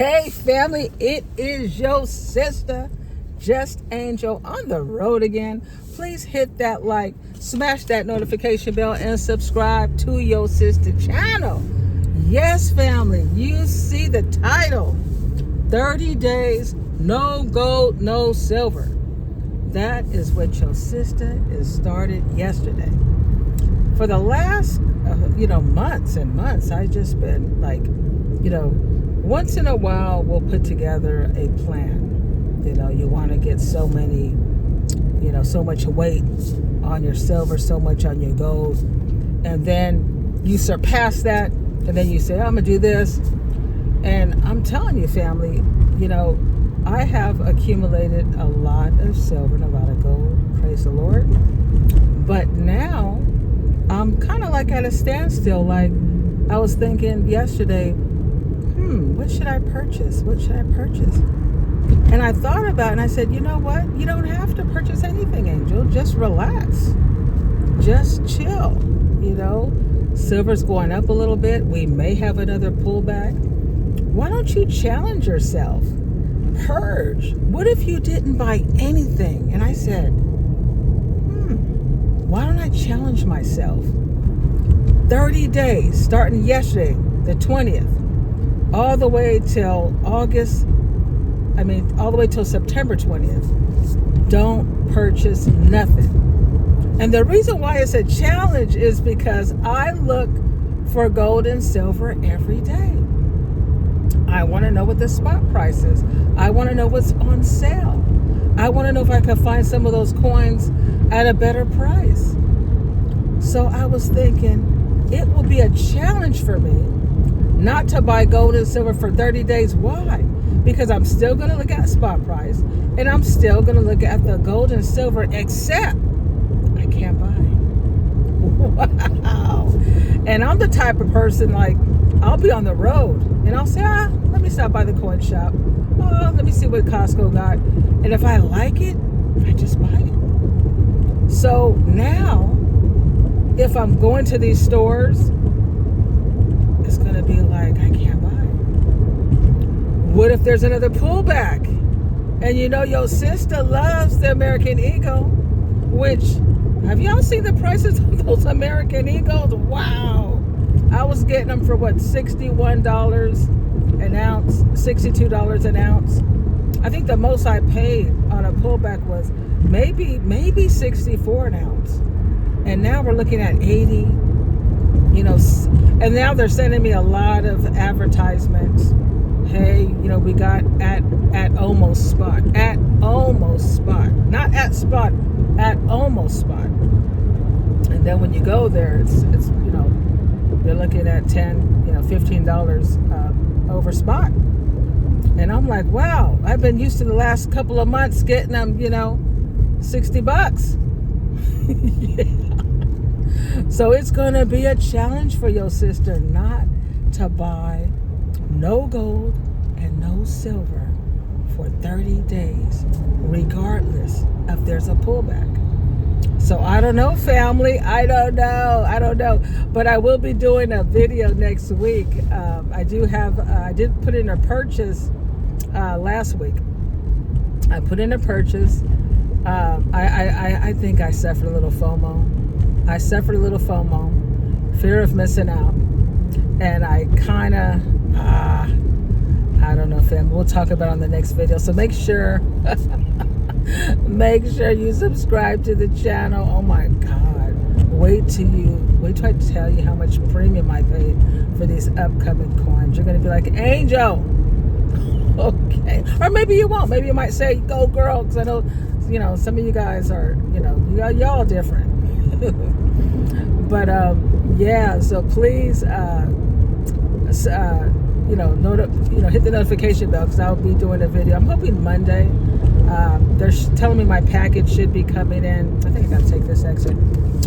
Hey family, it is your sister, Just Angel, on the road again. Please hit that like, smash that notification bell, and subscribe to your sister channel. Yes family, you see the title, 30 days, no gold, no silver. That is what your sister is started yesterday. For the last, months and months, I've just been like, once in a while we'll put together a plan. You want to get so many, so much weight on your silver, so much on your gold. And then you surpass that. And then you say, I'm going to do this. And I'm telling you, family, I have accumulated a lot of silver and a lot of gold. Praise the Lord. But now I'm kind of like at a standstill. Like I was thinking yesterday, what should I purchase? What should I purchase? And I thought about it and I said, you know what? You don't have to purchase anything, Angel. Just relax. Just chill. Silver's going up a little bit. We may have another pullback. Why don't you challenge yourself? Purge. What if you didn't buy anything? And I said, why don't I challenge myself? 30 days, starting yesterday, the 20th, all the way till all the way till September 20th. Don't purchase nothing. And the reason why it's a challenge is because I look for gold and silver every day. I want to know what the spot price is. I want to know what's on sale. I want to know if I can find some of those coins at a better price. So I was thinking it will be a challenge for me not to buy gold and silver for 30 days. Why? Because I'm still going to look at spot price and I'm still going to look at the gold and silver, except I can't buy. Wow. And I'm the type of person, like, I'll be on the road and I'll say, let me stop by the coin shop. Oh, let me see what Costco got. And if I like it, I just buy it. So now, if I'm going to these stores, it's going to be like, I can't buy. What if there's another pullback? And your sister loves the American Eagle, which, have y'all seen the prices of those American Eagles? Wow. I was getting them for $61 an ounce, $62 an ounce. I think the most I paid on a pullback was maybe 64 an ounce. And now we're looking at 80, and now they're sending me a lot of advertisements. Hey, we got at almost spot, not at spot, at almost spot. And then when you go there, it's you're looking at $10, $15 over spot. And I'm like, wow, I've been used to the last couple of months getting them, $60. Yeah. So it's going to be a challenge for your sister not to buy no gold and no silver for 30 days, regardless if there's a pullback. So I don't know, family. I don't know. But I will be doing a video next week. I did put in a purchase last week. I put in a purchase. I think I suffered a little FOMO. Fear of missing out. And I kind of, I don't know, fam. We'll talk about it on the next video. So make sure you subscribe to the channel. Oh my God. Wait till I tell you how much premium I paid for these upcoming coins. You're going to be like, Angel. Okay. Or maybe you won't. Maybe you might say, go girl. Because I know, some of you guys are, y'all different. But, yeah. So please, hit the notification bell because I'll be doing a video. I'm hoping Monday. They're telling me my package should be coming in. I think I gotta take this exit.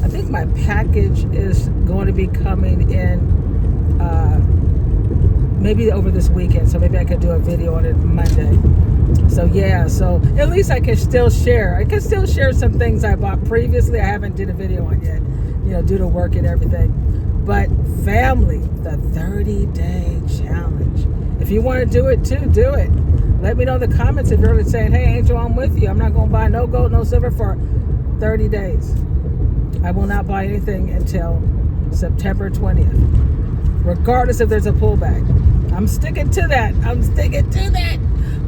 I think my package is going to be coming in maybe over this weekend. So maybe I could do a video on it Monday. So yeah, so at least I can still share. I can still share some things I bought previously. I haven't did a video on yet, due to work and everything. But family, the 30-day challenge. If you want to do it too, do it. Let me know in the comments if you're saying, hey, Angel, I'm with you. I'm not going to buy no gold, no silver for 30 days. I will not buy anything until September 20th, regardless if there's a pullback. I'm sticking to that.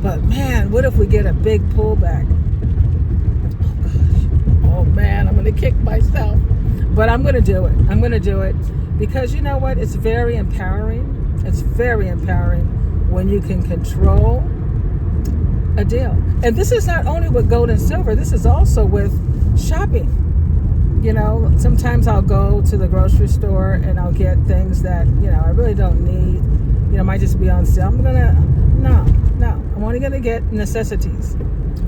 But man, what if we get a big pullback? Oh gosh. Oh man, I'm going to kick myself. But I'm going to do it. Because you know what? It's very empowering. It's very empowering when you can control a deal. And this is not only with gold and silver. This is also with shopping. You know, sometimes I'll go to the grocery store and I'll get things that, you know, I really don't need. You know, might just be on sale. I'm only going to get necessities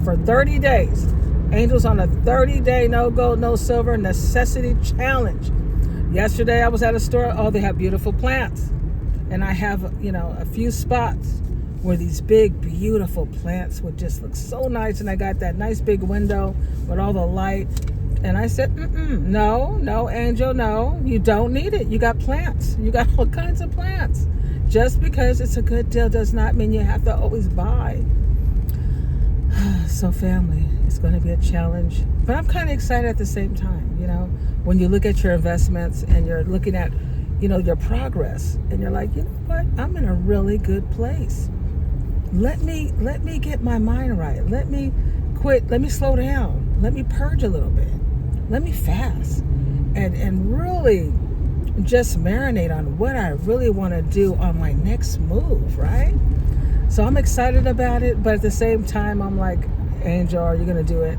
for 30 days. Angel's on a 30-day no gold, no silver necessity challenge. Yesterday I was at a store. Oh, they have beautiful plants. And I have, you know, a few spots where these big, beautiful plants would just look so nice. And I got that nice big window with all the light. And I said, no, Angel, no, you don't need it. You got plants. You got all kinds of plants. Just because it's a good deal does not mean you have to always buy. So family, it's going to be a challenge. But I'm kind of excited at the same time, you know, when you look at your investments and you're looking at, you know, your progress and you're like, you know what, I'm in a really good place. Let me get my mind right. Let me quit. Let me slow down. Let me purge a little bit. Let me fast and really just marinate on what I really want to do on my next move, right? So I'm excited about it, but at the same time, I'm like, Angel, are you going to do it?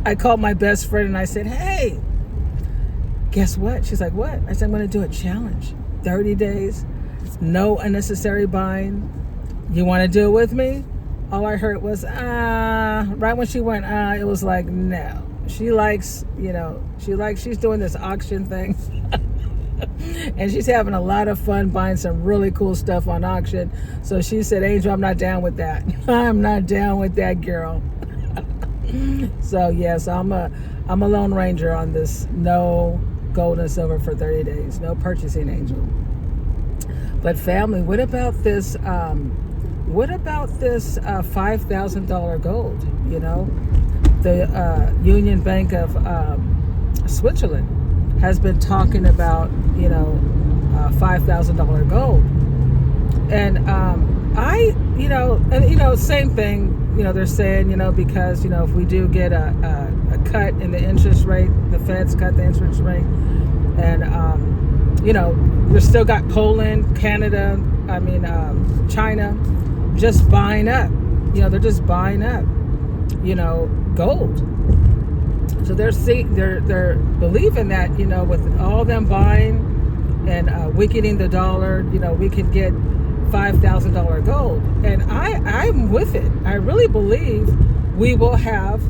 I called my best friend and I said, hey, guess what? She's like, what? I said, I'm going to do a challenge. 30 days, no unnecessary buying. You want to do it with me? All I heard was, right when she went, it was like, no. She likes, you know, she's doing this auction thing. And she's having a lot of fun buying some really cool stuff on auction. So she said, Angel, I'm not down with that. I'm not down with that, girl. So yes, I'm a Lone Ranger on this no gold and silver for 30 days. No purchasing, Angel. But family, what about this $5,000 gold? You know, the Union Bank of Switzerland has been talking about, you know, $5,000 gold. And same thing, you know, they're saying, you know, because, you know, if we do get a cut in the interest rate, the Feds cut the interest rate, and, you know, we've still got Poland, Canada, China, just buying up. You know, they're just buying up, you know, gold. So they're believing that, you know, with all them buying and weakening the dollar, you know, we could get $5,000 gold. And I'm with it. I really believe we will have,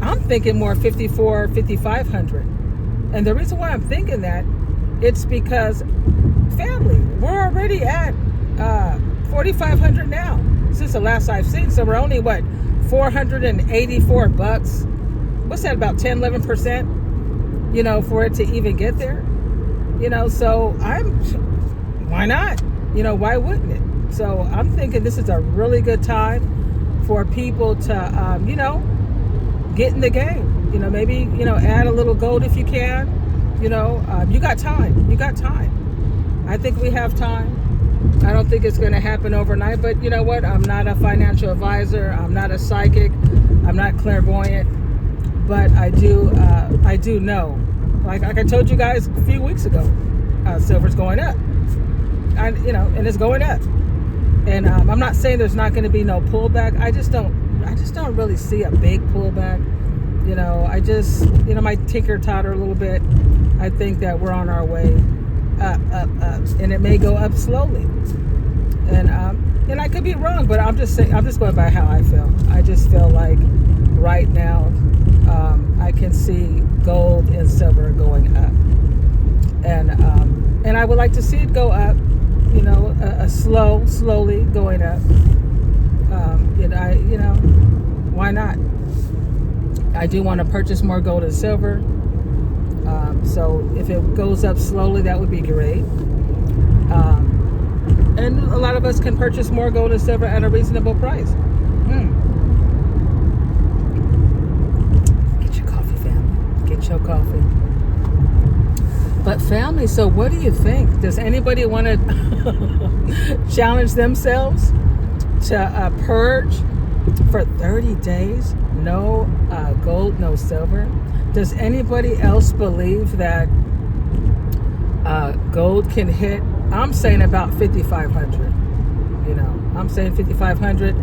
I'm thinking more 5,500. And the reason why I'm thinking that, it's because family, we're already at 4,500 now since the last I've seen. So we're only what, $484. What's that, about 10-11%, you know, for it to even get there? You know, so why not? You know, why wouldn't it? So I'm thinking this is a really good time for people to, you know, get in the game. You know, maybe, you know, add a little gold if you can. You know, you got time. I think we have time. I don't think it's going to happen overnight, but you know what? I'm not a financial advisor. I'm not a psychic. I'm not clairvoyant. But I do know, like I told you guys a few weeks ago, silver's going up. And it's going up. And I'm not saying there's not going to be no pullback. I just don't really see a big pullback. You know, I just, you know, my tinker totter a little bit. I think that we're on our way up, and it may go up slowly. And I could be wrong, but I'm just going by how I feel. I just feel like right now, I can see gold and silver going up, and I would like to see it go up. You know, slowly going up. Why not? I do want to purchase more gold and silver. So if it goes up slowly, that would be great. And a lot of us can purchase more gold and silver at a reasonable price. Get your coffee, family. Get your coffee. But family, so what do you think? Does anybody want to challenge themselves to purge for 30 days? No gold, no silver. Does anybody else believe that gold can hit? I'm saying about 5,500. You know, I'm saying 5,500.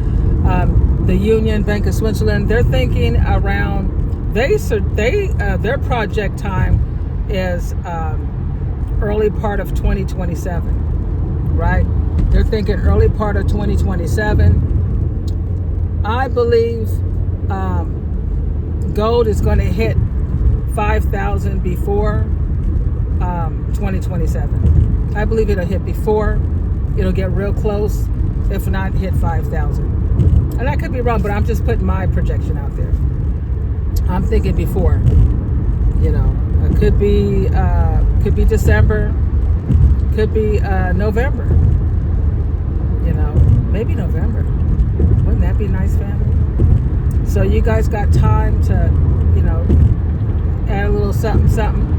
The Union Bank of Switzerland, they're thinking around. Their project time is early part of 2027, right? They're thinking early part of 2027. I believe gold is going to hit 5,000 before 2027. I believe it'll hit before. It'll get real close, if not hit 5,000. And I could be wrong, but I'm just putting my projection out there. I'm thinking before. You know, it could be December, could be November. You know, maybe November. Wouldn't that be nice, family? So you guys got time to, you know, add a little something, something.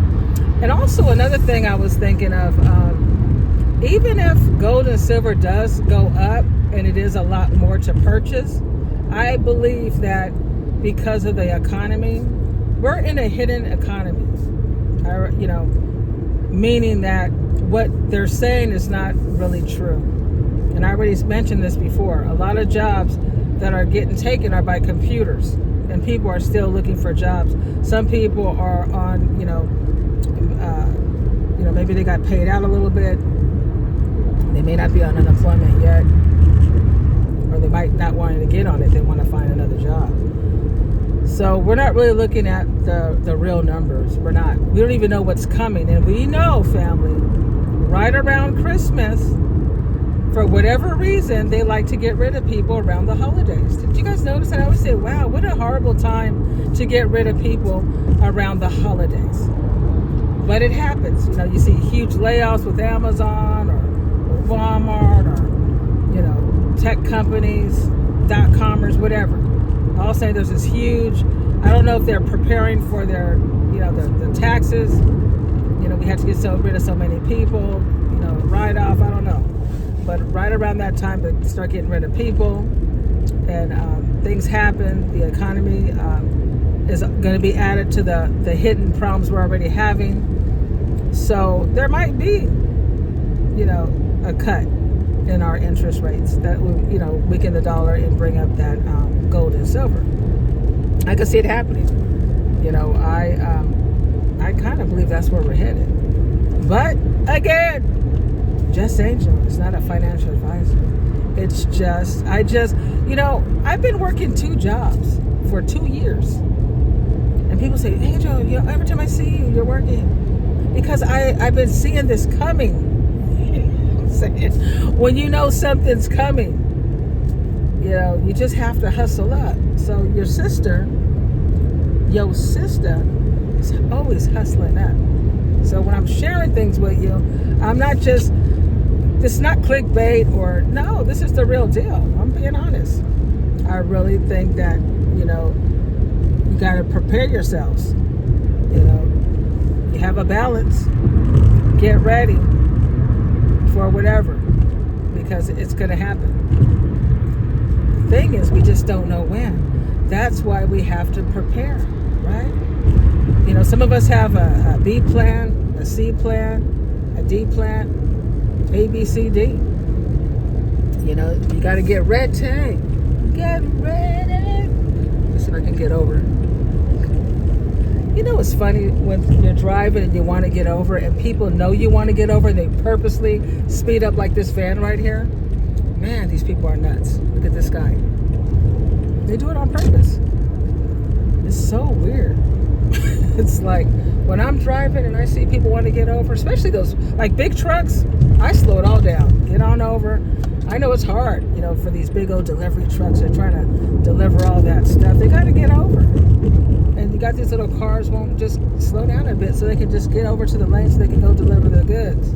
And also another thing I was thinking of, even if gold and silver does go up and it is a lot more to purchase, I believe that because of the economy, we're in a hidden economy. You know, meaning that what they're saying is not really true. And I already mentioned this before. A lot of jobs that are getting taken are by computers, and people are still looking for jobs. Some people are on, maybe they got paid out a little bit. They may not be on unemployment yet, or they might not want to get on it. They want to find another job. So we're not really looking at the real numbers. We're not. We don't even know what's coming. And we know, family, right around Christmas, for whatever reason, they like to get rid of people around the holidays. Did you guys notice that? I always say, wow, what a horrible time to get rid of people around the holidays. But it happens. You know, you see huge layoffs with Amazon or Walmart or, tech companies, .comers, whatever. All saying there's this huge, I don't know if they're preparing for their, the taxes. We had to get rid of so many people, write-off, I don't know. But right around that time, they start getting rid of people, and things happen. The economy is going to be added to the hidden problems we're already having. So there might be, a cut in our interest rates that will, weaken the dollar and bring up that gold and silver. I can see it happening. I kind of believe that's where we're headed. But again, just Angel. It's not a financial advisor. It's just, I've been working 2 jobs for 2 years. And people say, Angel, every time I see you, you're working. Because I've been seeing this coming. When you know something's coming, you just have to hustle up. So your sister is always hustling up. So when I'm sharing things with you, I'm not just, this is not clickbait or, no, this is the real deal. I'm being honest. I really think that, you got to prepare yourselves. You have a balance. Get ready for whatever, because it's going to happen. The thing is, we just don't know when. That's why we have to prepare, right? Some of us have a B plan, a C plan, a D plan, A, B, C, D. You got to get ready. Get ready. Let's see if I can get over. It's funny when you're driving and you want to get over, and people know you want to get over, and they purposely speed up like this van right here. Man, these people are nuts. Look at this guy. They do it on purpose. It's so weird. It's like when I'm driving and I see people want to get over, especially those like big trucks, I slow it all down. Get on over. I know it's hard, for these big old delivery trucks. They're trying to deliver all that stuff. They got to get over. And you got these little cars won't just slow down a bit so they can just get over to the lane so they can go deliver their goods.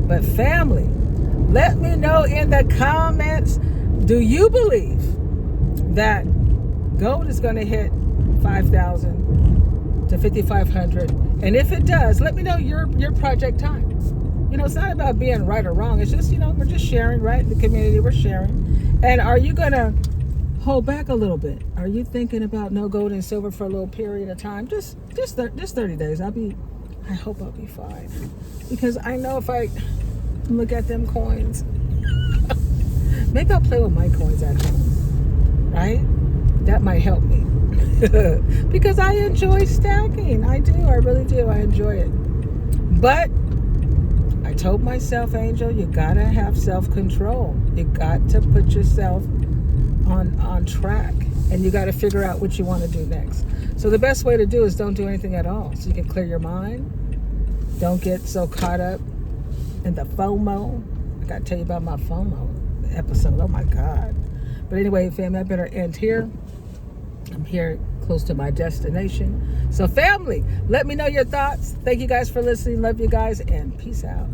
But family, Let me know in the comments, do you believe that gold is going to hit 5,000 to 5,500? And if it does, let me know your project time. It's not about being right or wrong. It's just, we're just sharing, right? In the community, we're sharing. And are you going to hold back a little bit? Are you thinking about no gold and silver for a little period of time? Just 30 days. I hope I'll be fine. Because I know if I look at them coins, maybe I'll play with my coins at home, right? That might help me. Because I enjoy stacking. I do. I really do. I enjoy it. But I told myself, Angel, you gotta have self-control. You got to put yourself on track, and you got to figure out what you want to do next. So the best way to do is don't do anything at all, so you can clear your mind. Don't get so caught up in the FOMO. I got to tell you about my FOMO episode. Oh my God. But anyway, family, I better end here. I'm here close to my destination. So family, let me know your thoughts. Thank you guys for listening. Love you guys, and peace out.